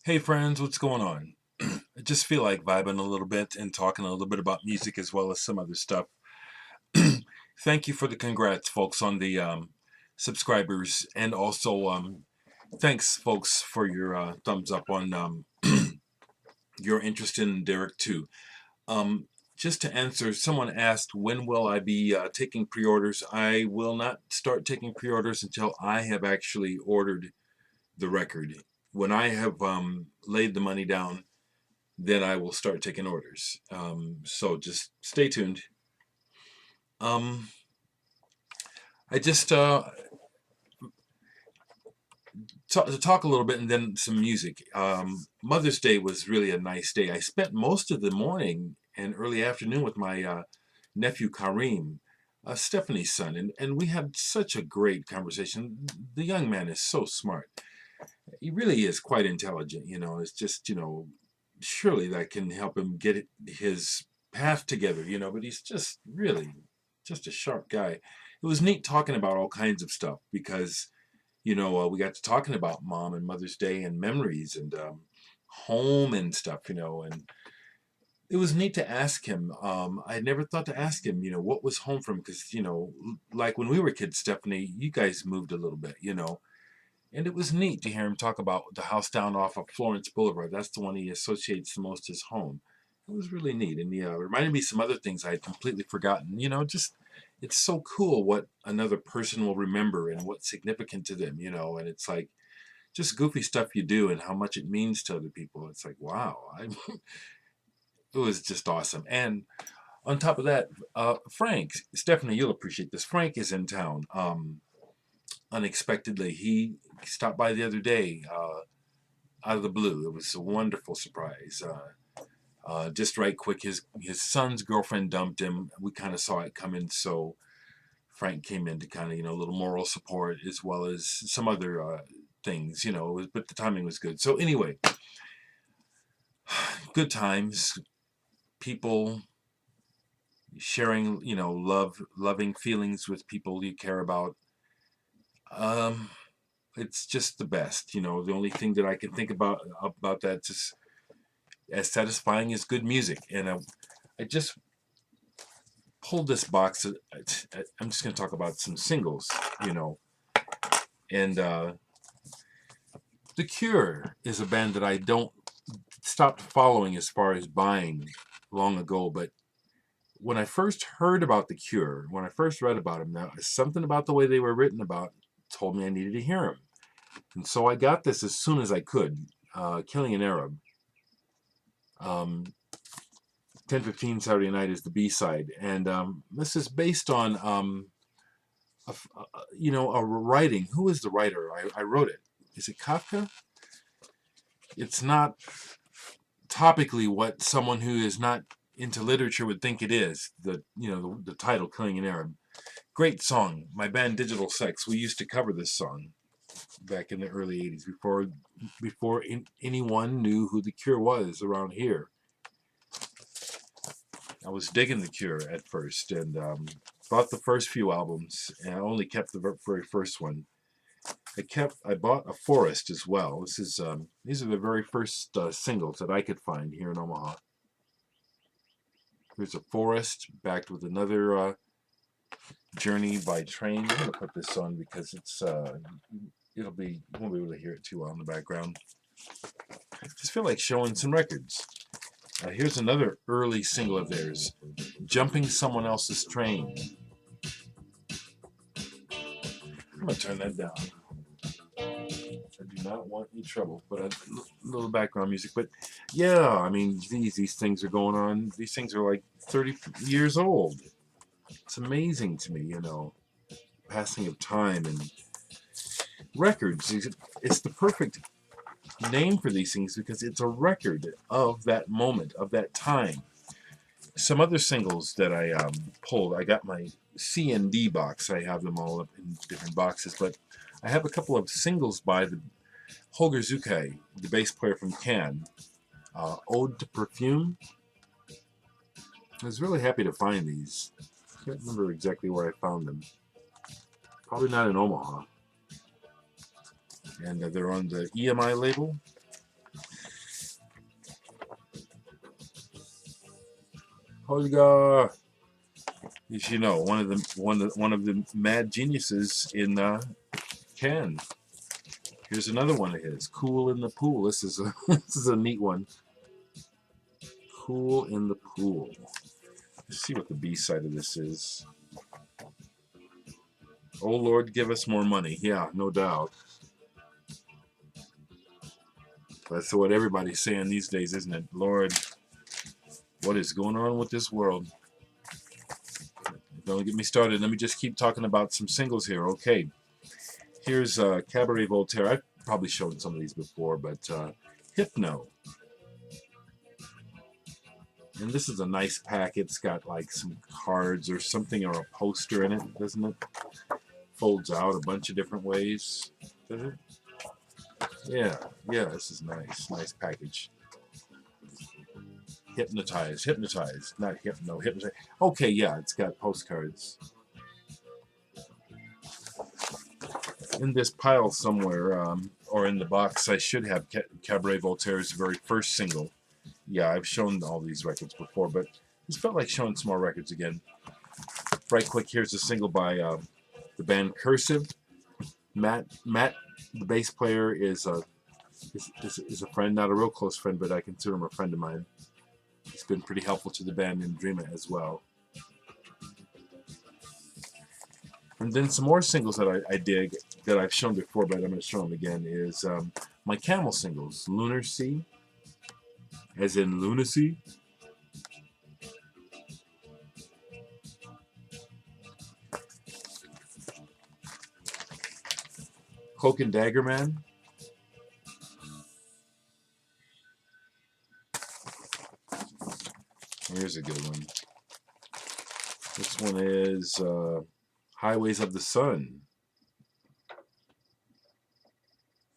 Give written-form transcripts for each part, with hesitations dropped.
Hey friends, what's going on? I just feel like vibing a little bit and talking a little bit about music as well as some other stuff. Thank you for the congrats, folks, on the subscribers, and also thanks, folks, for your thumbs up on your interest in Derek too. Um, just to answer, someone asked when will I be taking pre-orders. I will not start taking pre-orders until I have actually ordered the record. When I have laid the money down, then I will start taking orders. So just stay tuned. Um, I just to talk a little bit and then some music. Mother's Day was really a nice day. I spent most of the morning and early afternoon with my nephew Kareem, Stephanie's son, and we had such a great conversation. The young man is so smart. He really is quite intelligent. It's just surely that can help him get his path together. But he's just really just a sharp guy. It was neat talking about all kinds of stuff because we got to talking about mom and Mother's Day and memories and home and stuff. And it was neat to ask him. I never thought to ask him, what was home from, because like when we were kids, Stephanie, you guys moved a little bit, and it was neat to hear him talk about the house down off of Florence Boulevard. That's the one he associates the most as home. It was really neat. And reminded me of some other things I had completely forgotten. Just it's so cool what another person will remember and what's significant to them, and it's like just goofy stuff you do and how much it means to other people. It's like, wow. It was just awesome. And on top of that, Frank, Stephanie, you'll appreciate this. Frank is in town. Unexpectedly, he stopped by the other day, out of the blue. It was a wonderful surprise. Just right quick, his son's girlfriend dumped him. We kind of saw it coming, so Frank came in to kind of a little moral support as well as some other things, but the timing was good. So anyway, good times, people sharing, loving feelings with people you care about. It's just the best. The only thing that I can think about that just as satisfying as good music. And I just pulled this box. I'm just going to talk about some singles, and The Cure is a band that I don't stopped following as far as buying long ago, but when I first heard about The Cure, when I first read about them, now something about the way they were written about told me I needed to hear them. And so I got this as soon as I could, Killing an Arab. 10:15 Saturday Night is the B-side. And this is based on, a writing. Who is the writer? I wrote it. Is it Kafka? It's not topically what someone who is not into literature would think it is. The title, Killing an Arab. Great song. My band Digital Sex, we used to cover this song back in the early 80s before anyone knew who The Cure was around here. I was digging The Cure at first and bought the first few albums, and I only kept the very first one. I bought a Forest as well. These are the very first singles that I could find here in Omaha. There's a Forest backed with another Journey by Train. I'm gonna put this on because it's you won't be able to hear it too well in the background. I just feel like showing some records. Here's another early single of theirs, Jumping Someone Else's Train. I'm going to turn that down. I do not want any trouble, but a little background music. But yeah, I mean, these things are going on. These things are like 30 years old. It's amazing to me, passing of time and records. It's the perfect name for these things because it's a record of that moment, of that time. Some other singles that I pulled, I got my C and D box. I have them all up in different boxes, but I have a couple of singles by the Holger Zukai, the bass player from Cannes. Ode to Perfume. I was really happy to find these. I can't remember exactly where I found them. Probably not in Omaha. And they're on the EMI label. Olga, as you know, one of the mad geniuses in Cannes. Here's another one of his, Cool in the Pool. This is a this is a neat one. Cool in the Pool. Let's see what the B side of this is. Oh Lord, give us more money. Yeah, no doubt. That's what everybody's saying these days, isn't it? Lord, what is going on with this world? Don't get me started. Let me just keep talking about some singles here. Okay, here's Cabaret Voltaire. I've probably shown some of these before, but Hypno. And this is a nice pack. It's got like some cards or something or a poster in it, doesn't it? Folds out a bunch of different ways. Does it? Yeah, this is nice. Nice package. Hypnotize, not hypno, hypnotize. Okay, yeah, it's got postcards. In this pile somewhere, or in the box, I should have Cabaret Voltaire's very first single. Yeah, I've shown all these records before, but this felt like showing some more records again. Right quick, here's a single by the band Cursive. Matt, the bass player, is a friend, not a real close friend, but I consider him a friend of mine. He's been pretty helpful to the band in Dream It as well. And then some more singles that I dig that I've shown before, but I'm going to show them again, is my Camel singles. Lunar Sea, as in lunacy. Cloak and Dagger Man. Here's a good one. This one is Highways of the Sun.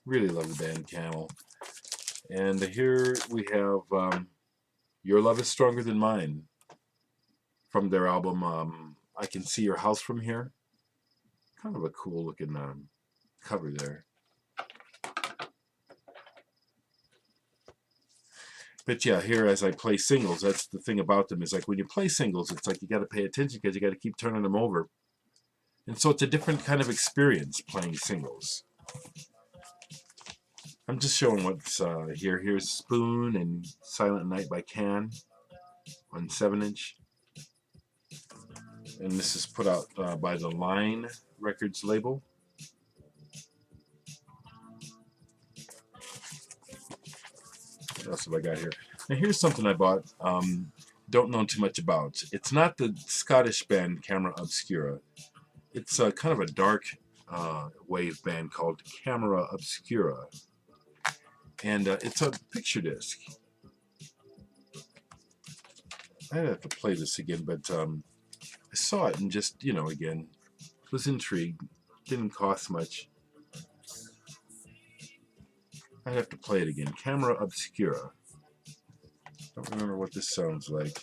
Really love the band Camel. And here we have Your Love is Stronger Than Mine from their album I Can See Your House From Here. Kind of a cool looking cover there. But yeah, here as I play singles, that's the thing about them, is like when you play singles, it's like you got to pay attention because you got to keep turning them over. And so it's a different kind of experience playing singles. I'm just showing what's here. Here's Spoon and Silent Night by Can on 7-inch. And this is put out by the Line Records label. What else have I got here? Now here's something I bought, don't know too much about. It's not the Scottish band Camera Obscura. It's kind of a dark wave band called Camera Obscura. And it's a picture disc. I'd have to play this again, but I saw it and just, again, was intrigued. Didn't cost much. I'd have to play it again. Camera Obscura. Don't remember what this sounds like.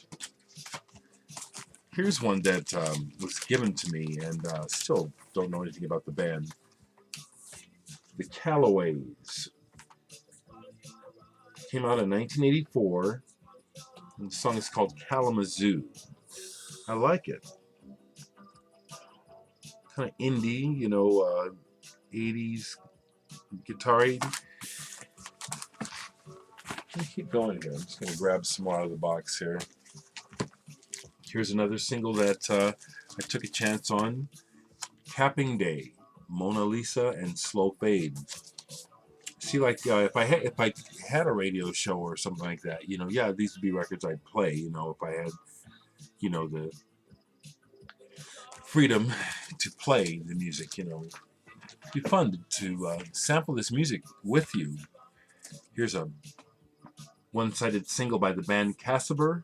Here's one that was given to me, and still don't know anything about the band. The Callaways. Came out in 1984, and the song is called Kalamazoo. I like it. Kind of indie, 80s guitar-y. Let me keep going here. I'm just going to grab some more out of the box here. Here's another single that I took a chance on. Capping Day, Mona Lisa and Slow Fade. See, like if I had a radio show or something like that, yeah, these would be records I'd play. If I had, the freedom to play the music. It'd be fun to sample this music with you. Here's a one-sided single by the band Cabaret.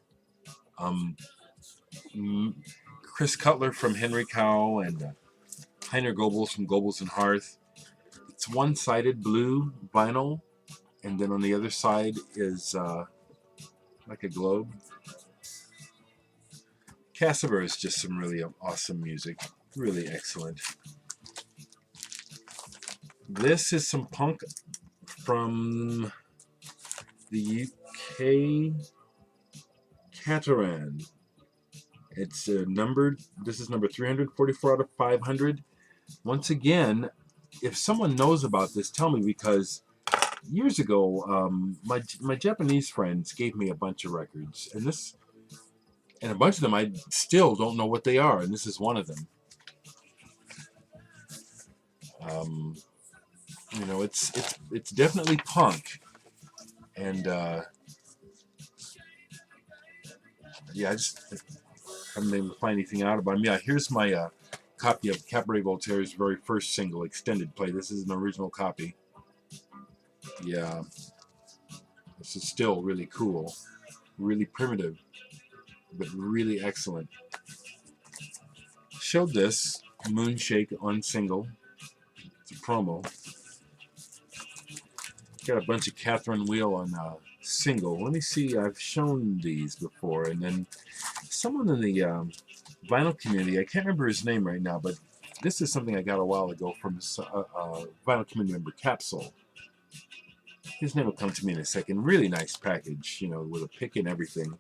Chris Cutler from Henry Cow and Heiner Goebbels from Goebbels and Hearth. It's one-sided blue vinyl, and then on the other side is like a globe. Cabaret is just some really awesome music, really excellent. This is some punk from the UK, Cataran. It's numbered. This is number 344 out of 500. Once again, if someone knows about this, tell me, because years ago, my Japanese friends gave me a bunch of records, and a bunch of them I still don't know what they are, and this is one of them. It's definitely punk, and yeah, I just haven't been able to find anything out about them. Yeah, here's my copy of Cabaret Voltaire's very first single, extended play. This is an original copy. Yeah, this is still really cool, really primitive, but really excellent. Showed this Moonshake on single. It's a promo. Got a bunch of Catherine Wheel on single. Let me see. I've shown these before, and then someone in the vinyl community, I can't remember his name right now, but this is something I got a while ago from vinyl community member Capsule. His name will come to me in a second. Really nice package, with a pick and everything.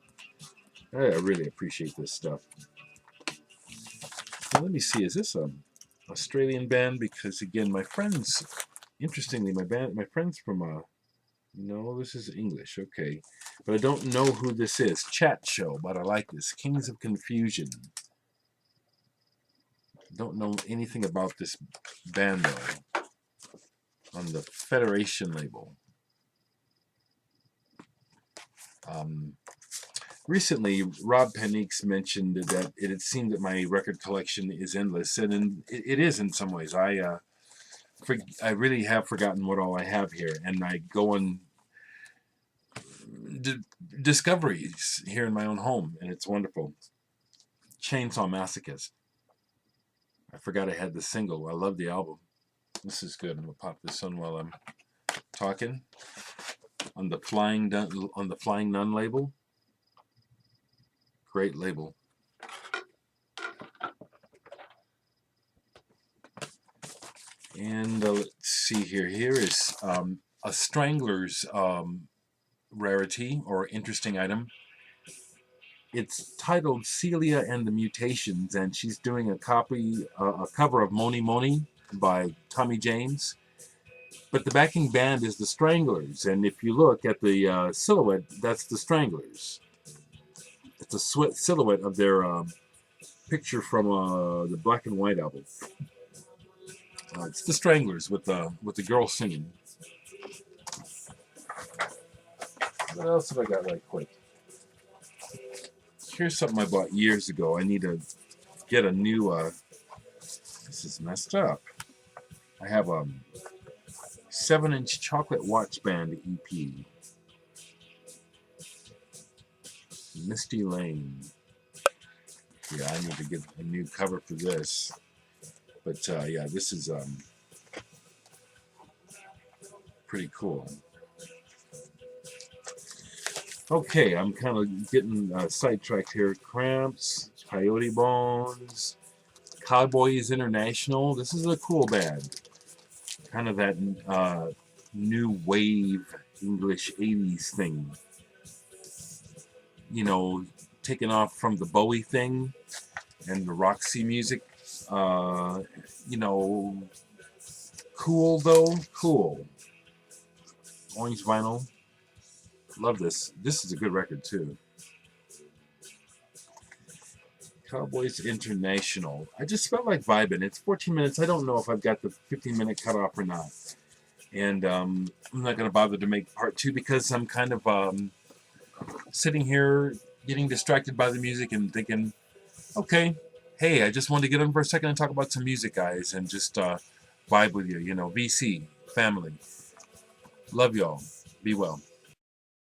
I really appreciate this stuff. Now, let me see. Is this an Australian band? Because again, my friends, interestingly, my friends from no, this is English. Okay, but I don't know who this is. Chat Show, but I like this. Kings of Confusion. Don't know anything about this band though. On the Federation label. Recently, Rob Paniques mentioned that it had seemed that my record collection is endless, and it is in some ways. I really have forgotten what all I have here, and I go on discoveries here in my own home, and it's wonderful. Chainsaw Masochist. I forgot I had the single. I love the album. This is good. I'm gonna pop this on while I'm talking. On the Flying Nun label. Great label. And let's see here. Here is a Strangler's rarity or interesting item. It's titled Celia and the Mutations, and she's doing a cover of Moni Moni by Tommy James. But the backing band is the Stranglers, and if you look at the silhouette, that's the Stranglers. It's a silhouette of their picture from the Black and White album. It's the Stranglers with the girl singing. What else have I got right quick? Here's something I bought years ago. I need to get a new. This is messed up. I have a 7-inch chocolate watch band EP. Misty Lane. Yeah, I need to get a new cover for this. But yeah, this is pretty cool. Okay, I'm kind of getting sidetracked here. Cramps, Coyote Bones, Cowboys International. This is a cool band. Kind of that new wave English 80s thing. Taken off from the Bowie thing and the Roxy music. Cool though. Cool. Orange vinyl. Love this. This is a good record too. Cowboys International. I just felt like vibing. It's 14 minutes. I don't know if I've got the 15-minute cutoff or not. And I'm not going to bother to make part 2 because I'm kind of sitting here getting distracted by the music and thinking, okay, hey, I just wanted to get on for a second and talk about some music, guys, and just vibe with you. VC, family. Love y'all. Be well.